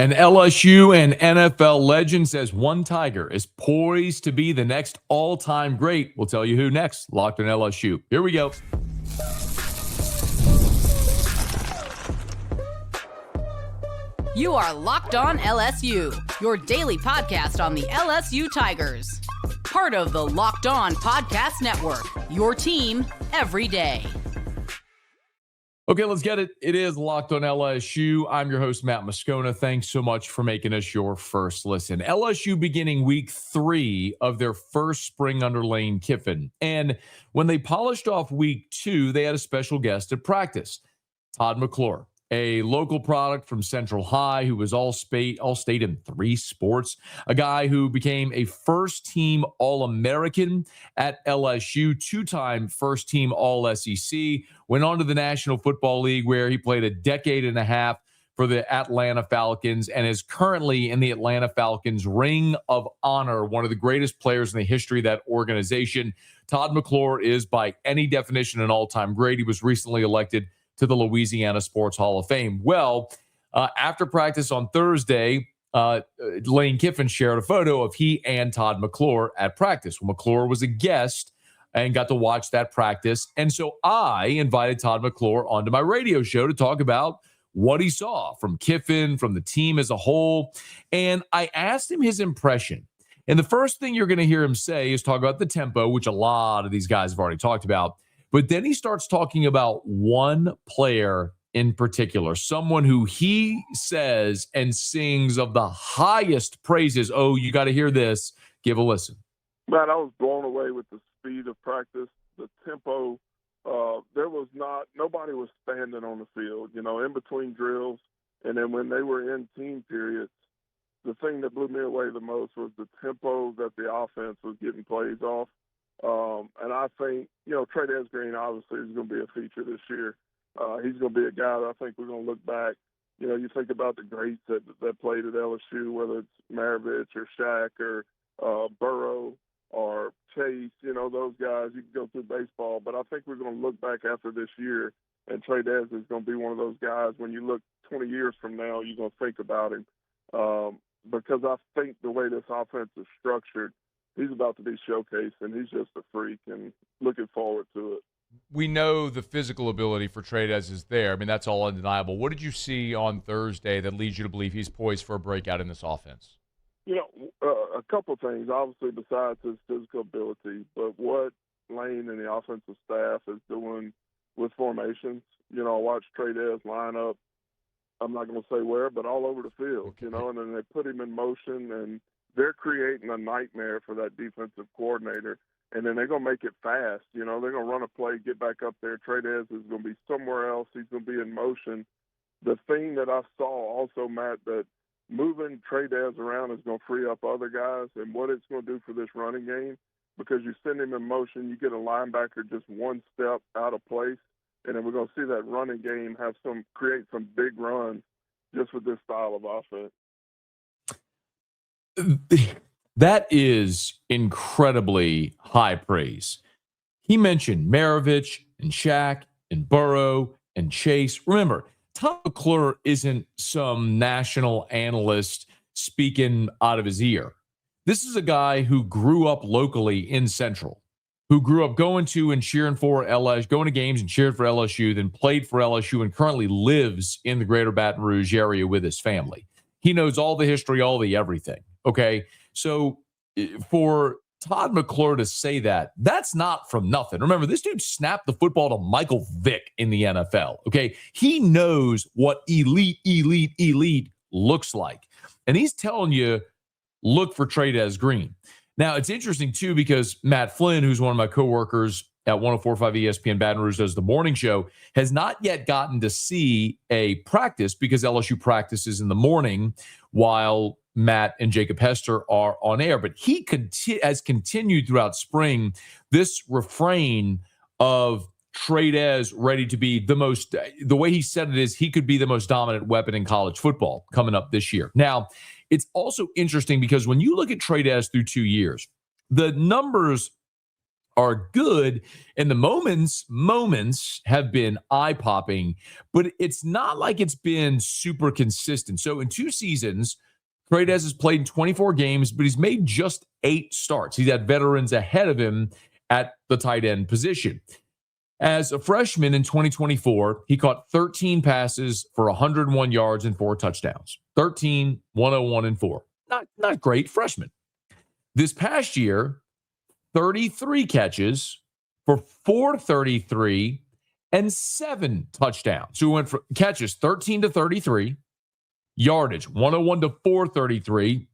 An LSU and NFL legend says one Tiger is poised to be the next all-time great. We'll tell you who next. Locked on LSU. Here we go. You are Locked On LSU, your daily podcast on the LSU Tigers. Part of the Locked On Podcast Network, your team every day. Okay, let's get it. It is Locked on LSU. I'm your host, Matt Moscona. Thanks so much for making us your first listen. LSU beginning week 3 of their first spring under Lane Kiffin. And when they polished off week 2, they had a special guest at practice, Todd McClure, a local product from Central High who was all-state in 3 sports, a guy who became a first-team All-American at LSU, 2-time first-team All-SEC, went on to the National Football League where he played a decade and a half for the Atlanta Falcons and is currently in the Atlanta Falcons Ring of Honor, one of the greatest players in the history of that organization. Todd McClure is, by any definition, an all-time great. He was recently elected to the Louisiana Sports Hall of Fame. Well, after practice on Thursday, Lane Kiffin shared a photo of he and Todd McClure at practice. Well, McClure was a guest and got to watch that practice. And so I invited Todd McClure onto my radio show to talk about what he saw from Kiffin, from the team as a whole. And I asked him his impression. And the first thing you're going to hear him say is talk about the tempo, which a lot of these guys have already talked about. But then he starts talking about one player in particular, someone who he says and sings of the highest praises. Oh, you got to hear this. Give a listen. Man, I was blown away with the speed of practice, the tempo. Nobody was standing on the field, in between drills. And then when they were in team periods, the thing that blew me away the most was the tempo that the offense was getting plays off. And I think, Trey'Dez Green obviously is going to be a feature this year. He's going to be a guy that I think we're going to look back. You think about the greats that played at LSU, whether it's Maravich or Shaq or Burrow or Chase, those guys. You can go through baseball. But I think we're going to look back after this year, and Trey'Dez is going to be one of those guys when you look 20 years from now, you're going to think about him. Because I think the way this offense is structured, he's about to be showcased, and he's just a freak, and looking forward to it. We know the physical ability for Trey'Dez is there. I mean, that's all undeniable. What did you see on Thursday that leads you to believe he's poised for a breakout in this offense? A couple things, obviously, besides his physical ability, but what Lane and the offensive staff is doing with formations. I watched Trey'Dez line up, I'm not going to say where, but all over the field, Okay. And then they put him in motion, and they're creating a nightmare for that defensive coordinator, and then they're going to make it fast. They're going to run a play, get back up there. Trey'Dez is going to be somewhere else. He's going to be in motion. The thing that I saw also, Matt, that moving Trey'Dez around is going to free up other guys, and what it's going to do for this running game, because you send him in motion, you get a linebacker just one step out of place, and then we're going to see that running game create some big runs just with this style of offense. That is incredibly high praise. He mentioned Maravich and Shaq and Burrow and Chase. Remember, Todd McClure isn't some national analyst speaking out of his ear. This is a guy who grew up locally in Central, who grew up going to and cheering for LSU, going to games and cheered for LSU, then played for LSU and currently lives in the greater Baton Rouge area with his family. He knows all the history, all the everything. Okay, so for Todd McClure to say that, that's not from nothing. Remember, this dude snapped the football to Michael Vick in the NFL. Okay, he knows what elite looks like. And he's telling you, look for Trey'Dez Green. Now, it's interesting, too, because Matt Flynn, who's one of my coworkers at 104.5 ESPN Baton Rouge, does the morning show, has not yet gotten to see a practice because LSU practices in the morning while Matt and Jacob Hester are on air. But he has continued throughout spring this refrain of Trey'Dez ready to be the way he said it is he could be the most dominant weapon in college football coming up this year. Now, it's also interesting because when you look at Trey'Dez through 2 years, the numbers are good, and the moments have been eye-popping, but it's not like it's been super consistent. So in 2 seasons, Trey'Dez has played in 24 games, but he's made just 8 starts. He's had veterans ahead of him at the tight end position. As a freshman in 2024, he caught 13 passes for 101 yards and 4 touchdowns. 13, 101, and 4. Not great freshman. This past year, 33 catches for 433 and 7 touchdowns. So we went from catches 13 to 33, yardage 101 to 433,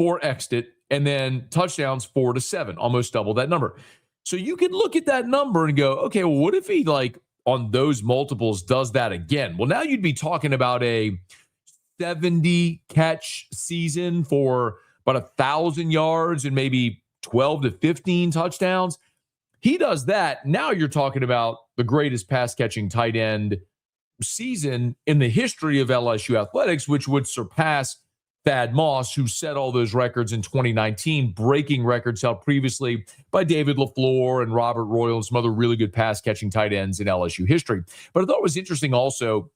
4x'd it, and then touchdowns 4 to 7, almost double that number. So you can look at that number and go, okay, well, what if he on those multiples does that again? Well, now you'd be talking about a 70 catch season for about 1,000 yards and maybe 12 to 15 touchdowns. He does that. Now you're talking about the greatest pass catching tight end season in the history of LSU athletics, which would surpass Thad Moss, who set all those records in 2019, breaking records held previously by David LaFleur and Robert Royal and some other really good pass catching tight ends in LSU history. But I thought it was interesting also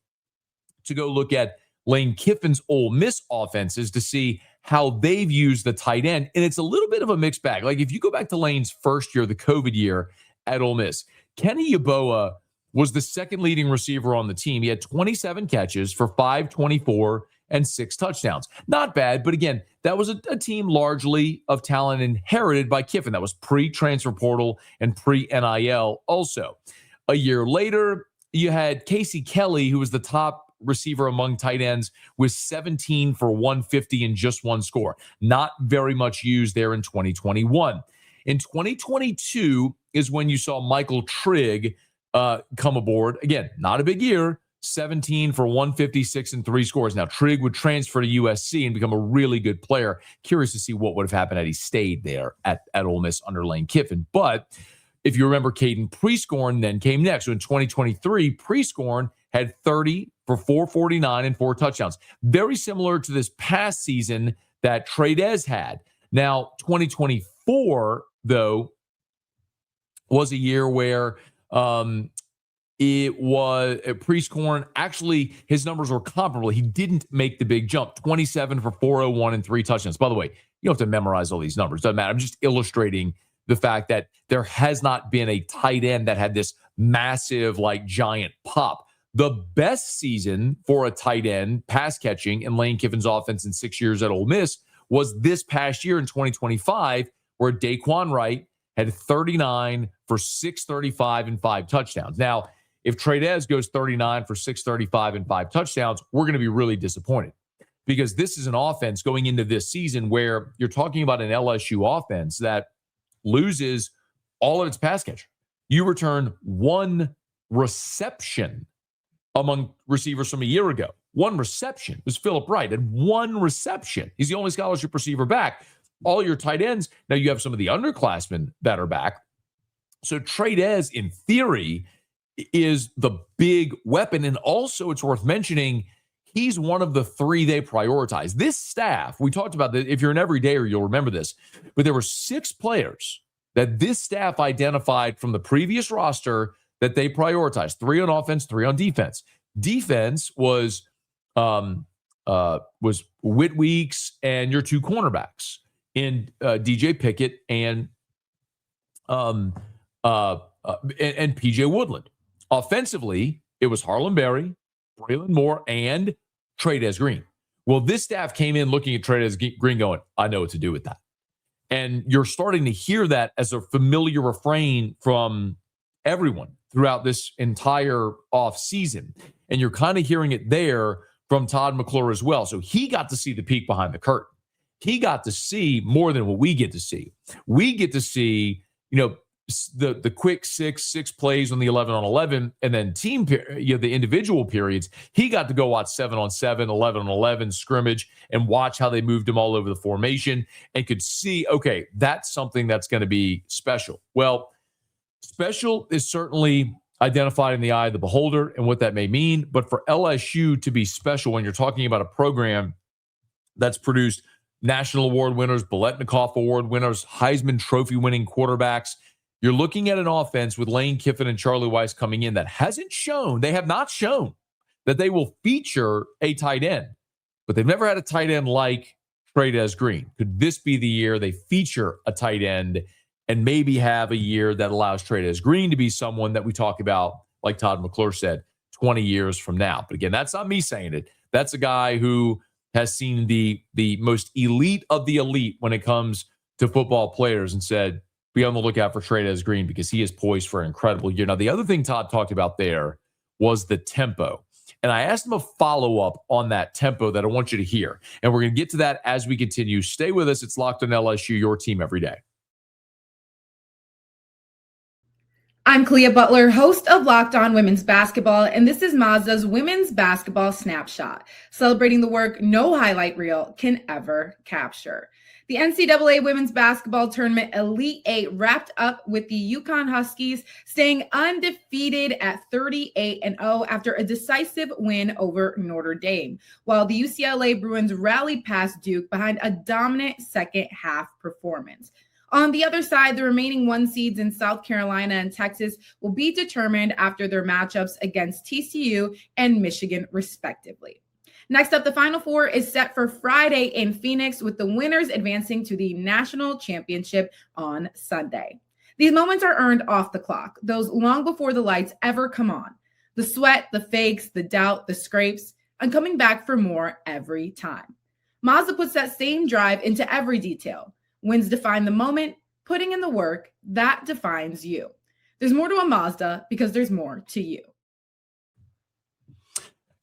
to go look at Lane Kiffin's Ole Miss offenses to see how they've used the tight end. And it's a little bit of a mixed bag. Like if you go back to Lane's first year, the COVID year at Ole Miss, Kenny Yeboah was the second leading receiver on the team. He had 27 catches for 524 and 6 touchdowns. Not bad, but again, that was a team largely of talent inherited by Kiffin. That was pre-transfer portal and pre-NIL also. A year later, you had Casey Kelly, who was the top receiver among tight ends with 17 for 150 and just 1 score. Not very much used there in 2021. In 2022 is when you saw Michael Trigg come aboard. Again, not a big year, 17 for 156 and 3 scores. Now, Trigg would transfer to USC and become a really good player. Curious to see what would have happened had he stayed there at Ole Miss under Lane Kiffin. But if you remember, Caden Prescorn then came next. So in 2023, Prescorn had 30 for 449 and 4 touchdowns. Very similar to this past season that Trey'Dez had. Now, 2024, though, was a year where it was Prescorn. Actually, his numbers were comparable. He didn't make the big jump. 27 for 401 and 3 touchdowns. By the way, you don't have to memorize all these numbers. Doesn't matter. I'm just illustrating the fact that there has not been a tight end that had this massive, giant pop. The best season for a tight end pass catching in Lane Kiffin's offense in 6 years at Ole Miss was this past year in 2025, where Daquan Wright had 39 for 635 and 5 touchdowns. Now, if Trey'Dez goes 39 for 635 and 5 touchdowns, we're going to be really disappointed, because this is an offense going into this season where you're talking about an LSU offense that loses all of its pass catcher. You return 1 reception among receivers from a year ago. 1 reception. It was Phillip Wright had 1 reception. He's the only scholarship receiver back. All your tight ends, now you have some of the underclassmen that are back. So Trey'Dez, in theory, is the big weapon. And also, it's worth mentioning, he's one of the 3 they prioritize. This staff, we talked about that. If you're an everydayer, you'll remember this. But there were 6 players that this staff identified from the previous roster that they prioritized. 3 on offense, 3 on defense. Defense was Whit Weeks and your 2 cornerbacks in DJ Pickett and PJ Woodland. Offensively, it was Harlan Berry, Braylon Moore, and Trey'Dez Green. Well, this staff came in looking at Trey'Dez Green going, I know what to do with that. And you're starting to hear that as a familiar refrain from everyone throughout this entire offseason. And you're kind of hearing it there from Todd McClure as well. So he got to see the peek behind the curtain. He got to see more than what we get to see. We get to see, the quick six plays on the 11-on-11, and then the individual periods. He got to go watch 7-on-7, 11-on-11 scrimmage and watch how they moved him all over the formation and could see, okay, that's something that's going to be special. Well, special is certainly identified in the eye of the beholder and what that may mean. But for LSU to be special when you're talking about a program that's produced National Award winners, Biletnikoff Award winners, Heisman Trophy winning quarterbacks. You're looking at an offense with Lane Kiffin and Charlie Weiss coming in that they have not shown that they will feature a tight end, but they've never had a tight end like Trey'Dez Green. Could this be the year they feature a tight end and maybe have a year that allows Trey'Dez Green to be someone that we talk about, like Todd McClure said, 20 years from now? But again, that's not me saying it. That's a guy who has seen the most elite of the elite when it comes to football players and said, be on the lookout for Trey'Dez Green because he is poised for an incredible year. Now, the other thing Todd talked about there was the tempo. And I asked him a follow-up on that tempo that I want you to hear. And we're going to get to that as we continue. Stay with us. It's Locked on LSU, your team every day. I'm Clea Butler, host of Locked On Women's Basketball, and this is Mazda's Women's Basketball Snapshot, celebrating the work no highlight reel can ever capture. The NCAA Women's Basketball Tournament Elite Eight wrapped up with the UConn Huskies staying undefeated at 38-0 after a decisive win over Notre Dame, while the UCLA Bruins rallied past Duke behind a dominant second half performance. On the other side, the remaining 1 seeds in South Carolina and Texas will be determined after their matchups against TCU and Michigan, respectively. Next up, the Final Four is set for Friday in Phoenix, with the winners advancing to the national championship on Sunday. These moments are earned off the clock, those long before the lights ever come on. The sweat, the fakes, the doubt, the scrapes, and coming back for more every time. Mazda puts that same drive into every detail. Wins define the moment, putting in the work, that defines you. There's more to a Mazda because there's more to you.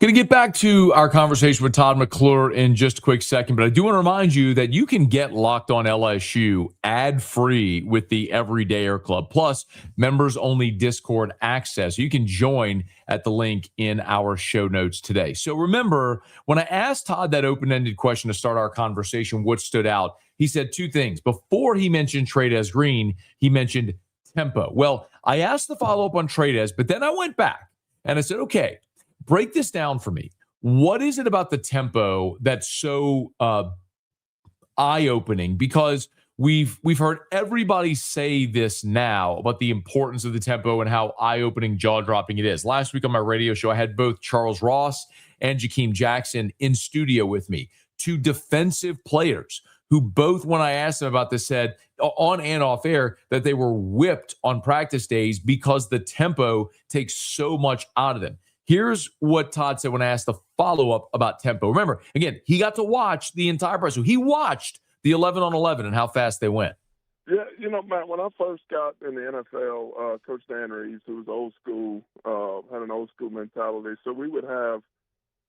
Going to get back to our conversation with Todd McClure in just a quick second, but I do want to remind you that you can get Locked on LSU ad-free with the Everydayer Club, plus members-only Discord access. You can join at the link in our show notes today. So remember, when I asked Todd that open-ended question to start our conversation, what stood out, he said 2 things. Before he mentioned Trey'Dez Green, he mentioned tempo. Well, I asked the follow-up on Trey'Dez, but then I went back and I said, okay, break this down for me. What is it about the tempo that's so eye-opening? Because we've heard everybody say this now about the importance of the tempo and how eye-opening, jaw-dropping it is. Last week on my radio show, I had both Charles Ross and Jakeem Jackson in studio with me, 2 defensive players who both, when I asked them about this, said on and off air that they were whipped on practice days because the tempo takes so much out of them. Here's what Todd said when I asked the follow-up about tempo. Remember, again, he got to watch the entire process. So he watched the 11-on-11 and how fast they went. Yeah, Matt, when I first got in the NFL, Coach Dan Reeves, who was old school, had an old school mentality. So we would have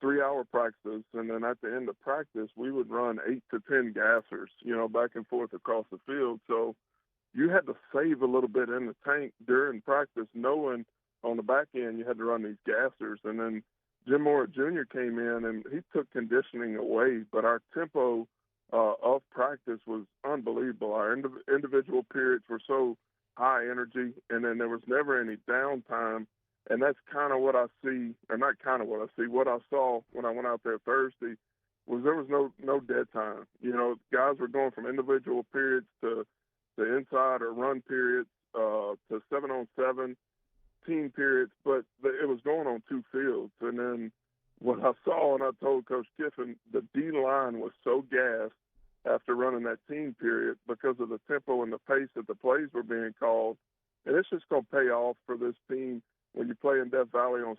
3-hour practice, and then at the end of practice, we would run 8 to 10 gassers, back and forth across the field. So you had to save a little bit in the tank during practice, knowing on the back end you had to run these gassers. And then Jim Moore Jr. came in, and he took conditioning away, but our tempo of practice was unbelievable. Our individual periods were so high energy, and then there was never any downtime. And that's kind of what I see, or not kind of what I see, what I saw when I went out there Thursday was there was no dead time. Guys were going from individual periods to inside or run periods to 7-on-7 team periods, but it was going on 2 fields. And then what I saw, and I told Coach Kiffin, the D-line was so gassed after running that team period because of the tempo and the pace that the plays were being called. And it's just going to pay off for this team. When you play in Death Valley on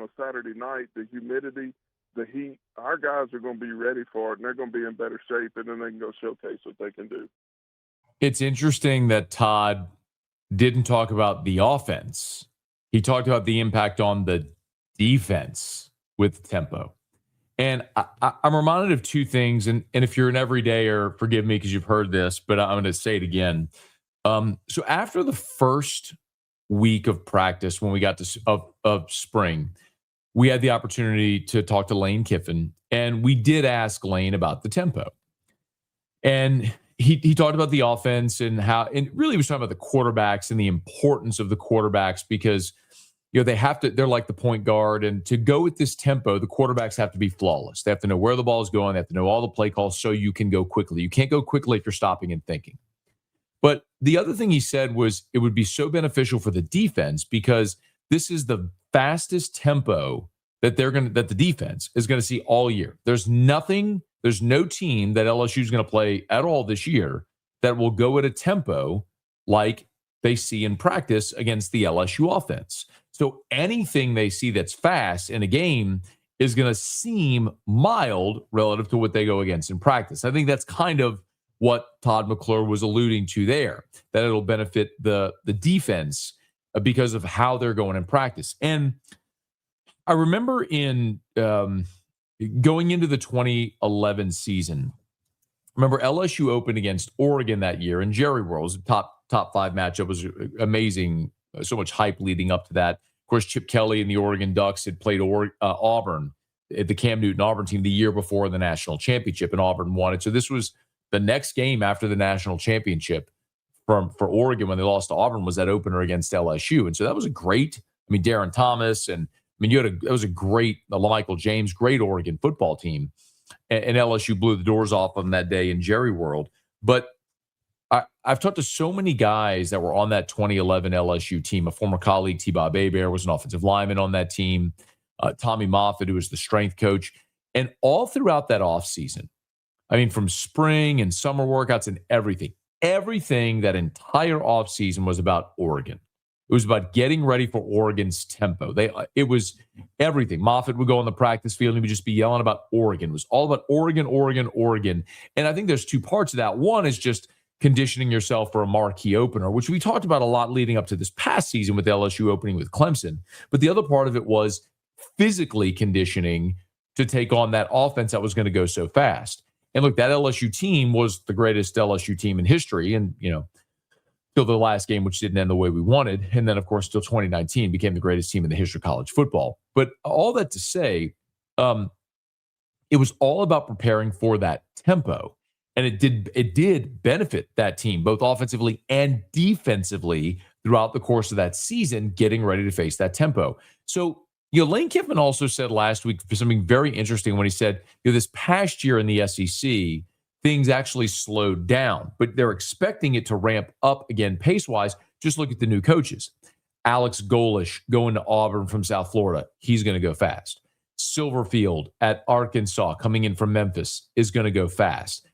a Saturday night, the humidity, the heat, our guys are going to be ready for it, and they're going to be in better shape, and then they can go showcase what they can do. It's interesting that Todd didn't talk about the offense. He talked about the impact on the defense with tempo. And I'm reminded of 2 things, and if you're an everydayer, forgive me because you've heard this, but I'm going to say it again. So after the first week of practice, when we got to of spring, we had the opportunity to talk to Lane Kiffin, and we did ask Lane about the tempo. And he talked about the offense and how, and really was talking about the quarterbacks and the importance of the quarterbacks, because they're like the point guard. And to go with this tempo, the quarterbacks have to be flawless. They have to know where the ball is going. They have to know all the play calls so you can go quickly. You can't go quickly if you're stopping and thinking. But the other thing he said was it would be so beneficial for the defense because this is the fastest tempo that the defense is going to see all year. There's no team that LSU is going to play at all this year that will go at a tempo like they see in practice against the LSU offense. So anything they see that's fast in a game is going to seem mild relative to what they go against in practice. I think that's kind of what Todd McClure was alluding to there, that it'll benefit the defense because of how they're going in practice. And I remember in going into the 2011 season, remember LSU opened against Oregon that year in Jerry World. It was a top 5 matchup. It was amazing. So much hype leading up to that. Of course, Chip Kelly and the Oregon Ducks had played Auburn at the Cam Newton Auburn team the year before the national championship, and Auburn won it. So this was the next game after the national championship for Oregon when they lost to Auburn was that opener against LSU. And so that was a great, Darren Thomas, and it was a great LaMichael James, great Oregon football team. And LSU blew the doors off them that day in Jerry World. But I've talked to so many guys that were on that 2011 LSU team. A former colleague, T-Bob Hebert, was an offensive lineman on that team. Tommy Moffitt, who was the strength coach. And all throughout that offseason, from spring and summer workouts and everything that entire offseason was about Oregon. It was about getting ready for Oregon's tempo. It was everything. Moffitt would go on the practice field and he would just be yelling about Oregon. It was all about Oregon, Oregon, Oregon. And I think there's 2 parts of that. One is just conditioning yourself for a marquee opener, which we talked about a lot leading up to this past season with LSU opening with Clemson. But the other part of it was physically conditioning to take on that offense that was going to go so fast. And look, that LSU team was the greatest LSU team in history. And, till the last game, which didn't end the way we wanted. And then, of course, till 2019 became the greatest team in the history of college football. But all that to say, it was all about preparing for that tempo. And it did benefit that team, both offensively and defensively throughout the course of that season, getting ready to face that tempo. So, Lane Kiffin also said last week something very interesting when he said, this past year in the SEC, things actually slowed down, but they're expecting it to ramp up again pace-wise. Just look at the new coaches. Alex Golish going to Auburn from South Florida. He's going to go fast. Silverfield at Arkansas coming in from Memphis is going to go fast.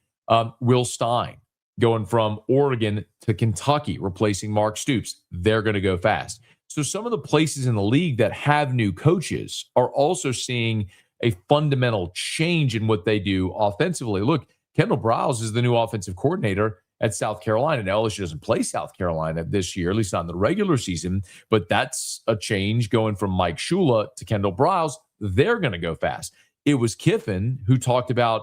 Will Stein going from Oregon to Kentucky, replacing Mark Stoops. They're going to go fast. So some of the places in the league that have new coaches are also seeing a fundamental change in what they do offensively. Look, Kendall Briles is the new offensive coordinator at South Carolina. Now, LSU doesn't play South Carolina this year, at least not in the regular season, but that's a change going from Mike Shula to Kendall Briles. They're going to go fast. It was Kiffin who talked about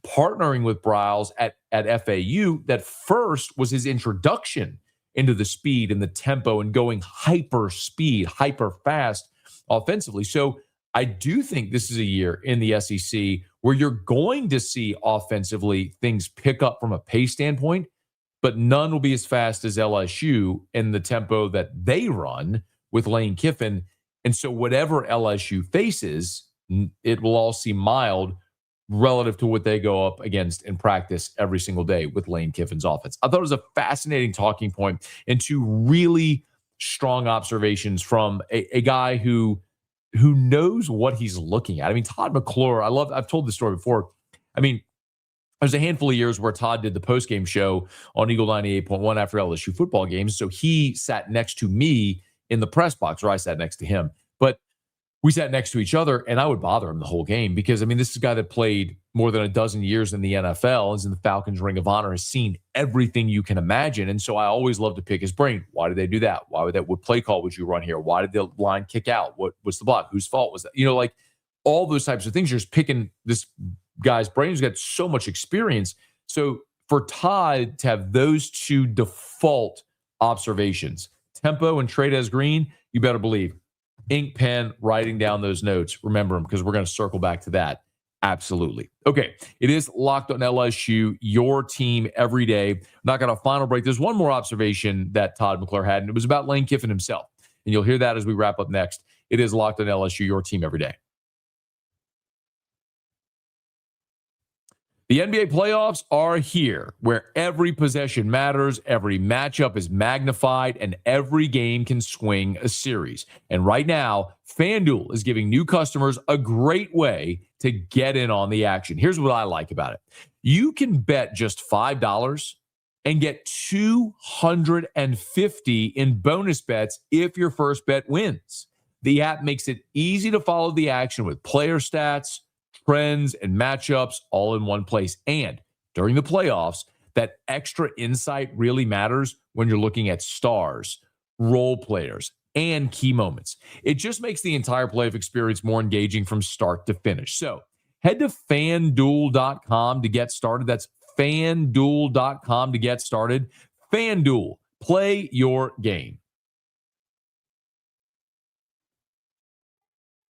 partnering with Briles at FAU. That first was his introduction into the speed and the tempo and going hyper speed, hyper fast offensively. So I do think this is a year in the SEC where you're going to see offensively things pick up from a pace standpoint, but none will be as fast as LSU in the tempo that they run with Lane Kiffin. And so whatever LSU faces, it will all seem mild relative to what they go up against in practice every single day with Lane Kiffin's offense. I thought it was a fascinating talking point and 2 really strong observations from a guy who knows what he's looking at. Todd McClure, I've told this story before. There's a handful of years where Todd did the postgame show on Eagle 98.1 after LSU football games. So he sat next to me in the press box, or I sat next to him. But we sat next to each other, and I would bother him the whole game because, this is a guy that played more than a dozen years in the NFL, is in the Falcons Ring of Honor, has seen everything you can imagine. And so I always love to pick his brain. Why did they do that? What play call would you run here? Why did the line kick out? What's the block? Whose fault was that? All those types of things. You're just picking this guy's brain who's got so much experience. So for Todd to have those 2 default observations, tempo and Trey'Dez Green, you better believe ink pen, writing down those notes. Remember them because we're going to circle back to that. Absolutely. Okay. It is Locked on LSU, your team every day. Not got a final break. There's one more observation that Todd McClure had, and it was about Lane Kiffin himself. And you'll hear that as we wrap up next. It is Locked on LSU, your team every day. The NBA playoffs are here, where every possession matters, every matchup is magnified, and every game can swing a series. And right now, FanDuel is giving new customers a great way to get in on the action. Here's what I like about it. You can bet just $5 and get $250 in bonus bets if your first bet wins. The app makes it easy to follow the action with player stats, trends, and matchups all in one place. And during the playoffs, that extra insight really matters when you're looking at stars, role players, and key moments. It just makes the entire playoff experience more engaging from start to finish. So head to FanDuel.com to get started. That's FanDuel.com to get started. FanDuel, play your game.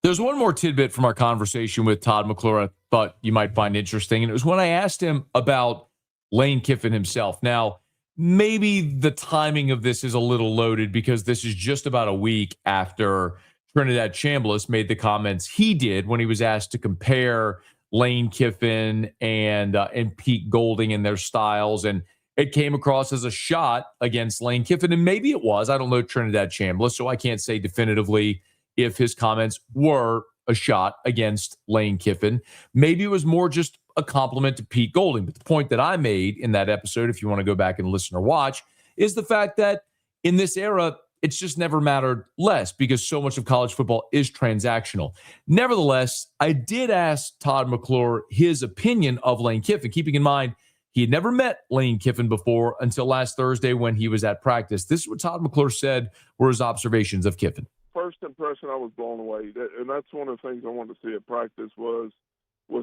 There's one more tidbit from our conversation with Todd McClure I thought you might find interesting, and it was when I asked him about Lane Kiffin himself. Now, maybe the timing of this is a little loaded because this is just about a week after Trey'Dez Green made the comments he did when he was asked to compare Lane Kiffin and Pete Golding and their styles, and it came across as a shot against Lane Kiffin, and maybe it was. I don't know Trey'Dez Green, so I can't say definitively if his comments were a shot against Lane Kiffin. Maybe it was more just a compliment to Pete Golding. But the point that I made in that episode, if you want to go back and listen or watch, is the fact that in this era, it's just never mattered less because so much of college football is transactional. Nevertheless, I did ask Todd McClure his opinion of Lane Kiffin, keeping in mind he had never met Lane Kiffin before until last Thursday when he was at practice. This is what Todd McClure said were his observations of Kiffin. First impression, I was blown away, and that's one of the things I wanted to see at practice was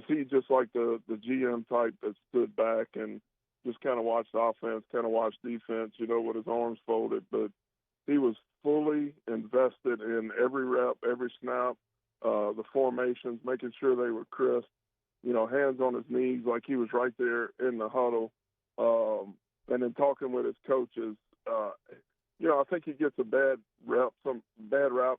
he just like the GM type that stood back and just kind of watched offense, kind of watched defense, with his arms folded, but he was fully invested in every rep, every snap, the formations, making sure they were crisp, hands on his knees like he was right there in the huddle, and then talking with his coaches. I think he gets a bad rap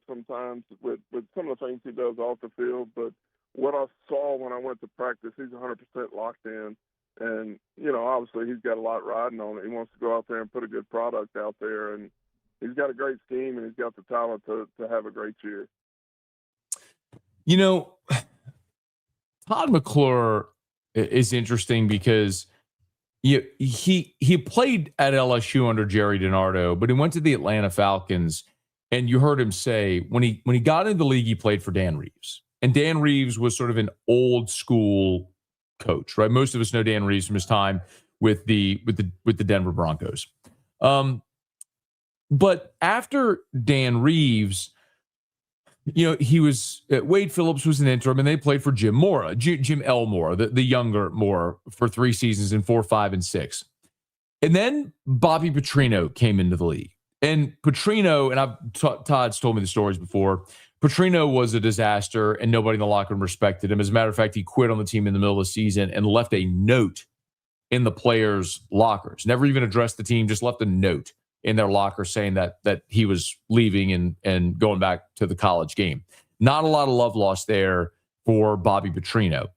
sometimes with some of the things he does off the field. But what I saw when I went to practice, he's 100% locked in. And, obviously he's got a lot riding on it. He wants to go out there and put a good product out there. And he's got a great scheme, and he's got the talent to have a great year. Todd McClure is interesting because he played at LSU under Jerry DiNardo, but he went to the Atlanta Falcons, and you heard him say when he got into the league, he played for Dan Reeves, and Dan Reeves was sort of an old school coach, right? Most of us know Dan Reeves from his time with the Denver Broncos. But after Dan Reeves, he was Wade Phillips was an interim, and they played for Jim Elmore, the younger Moore, for 3 seasons in 4, 5, and 6. And then Bobby Petrino came into the league. And Petrino, and Todd's told me the stories before, Petrino was a disaster, and nobody in the locker room respected him. As a matter of fact, he quit on the team in the middle of the season and left a note in the players' lockers. Never even addressed the team, just left a note in their locker saying that he was leaving and going back to the college game. Not a lot of love lost there for Bobby Petrino.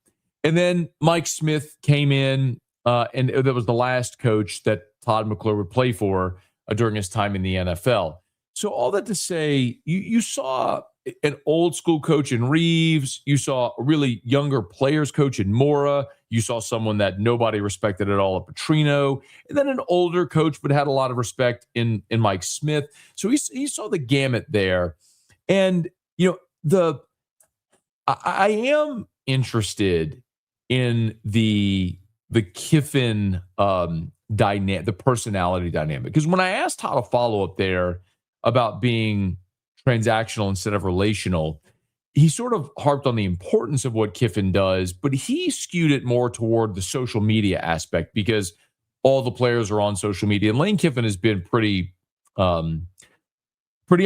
And then Mike Smith came in, and that was the last coach that Todd McClure would play for during his time in the NFL. So all that to say, you saw an old school coach in Reeves. You saw a really younger players coach in Mora. You saw someone that nobody respected at all at Petrino. And then an older coach, but had a lot of respect in Mike Smith. So he saw the gamut there. And, I am interested in the Kiffin dynamic, the personality dynamic. Because when I asked Todd a follow-up there about being transactional instead of relational, he sort of harped on the importance of what Kiffin does, but he skewed it more toward the social media aspect because all the players are on social media. And Lane Kiffin has been pretty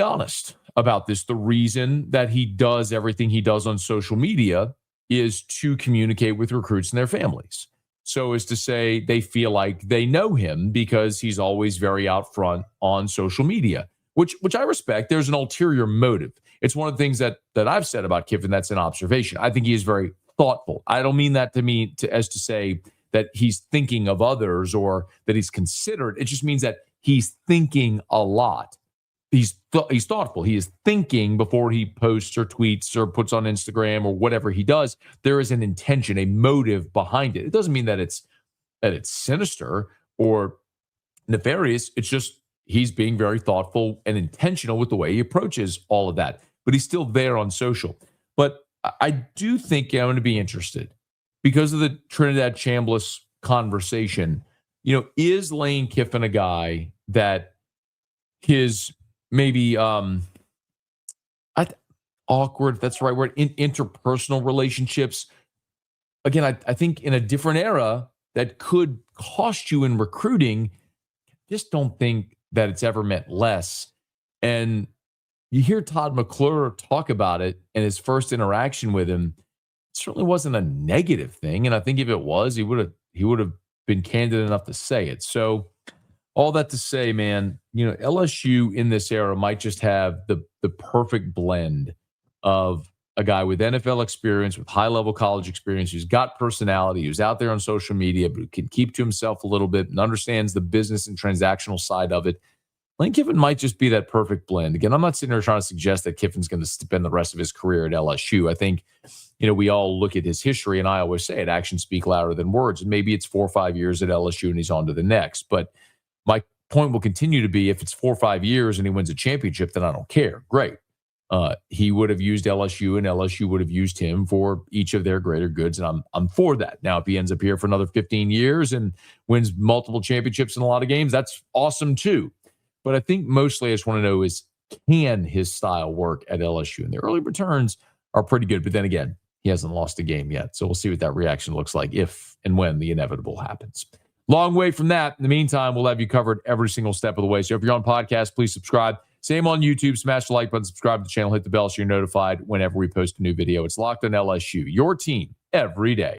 honest about this. The reason that he does everything he does on social media is to communicate with recruits and their families. So as to say they feel like they know him because he's always very out front on social media. which I respect. There's an ulterior motive. It's one of the things that I've said about Kiffin that's an observation. I think he is very thoughtful. I don't mean that as to say that he's thinking of others or that he's considerate. It just means that he's thinking a lot. He's thoughtful. He is thinking before he posts or tweets or puts on Instagram or whatever he does. There is an intention, a motive behind it. It doesn't mean that it's sinister or nefarious. It's just he's being very thoughtful and intentional with the way he approaches all of that. But he's still there on social. But I do think I'm going to be interested because of the Trinidad Chambliss conversation. Is Lane Kiffin a guy that his maybe awkward, if that's the right word, in interpersonal relationships, again, I think in a different era that could cost you in recruiting, just don't think that it's ever meant less. And you hear Todd McClure talk about it and his first interaction with him, it certainly wasn't a negative thing. And I think if it was, he would have been candid enough to say it. So all that to say, man, LSU in this era might just have the perfect blend of a guy with NFL experience, with high-level college experience, who's got personality, who's out there on social media, but who can keep to himself a little bit and understands the business and transactional side of it. Lane Kiffin might just be that perfect blend. Again, I'm not sitting there trying to suggest that Kiffin's going to spend the rest of his career at LSU. I think, we all look at his history, and I always say it, actions speak louder than words. And maybe it's 4 or 5 years at LSU and he's on to the next. But my point will continue to be, if it's 4 or 5 years and he wins a championship, then I don't care. Great. He would have used LSU and LSU would have used him for each of their greater goods. And I'm for that. Now, if he ends up here for another 15 years and wins multiple championships in a lot of games, that's awesome too. But I think mostly I just want to know is, can his style work at LSU? And the early returns are pretty good. But then again, he hasn't lost a game yet. So we'll see what that reaction looks like if and when the inevitable happens. Long way from that. In the meantime, we'll have you covered every single step of the way. So if you're on podcast, please subscribe. Same on YouTube. Smash the like button, subscribe to the channel, hit the bell so you're notified whenever we post a new video. It's Locked on LSU, your team every day.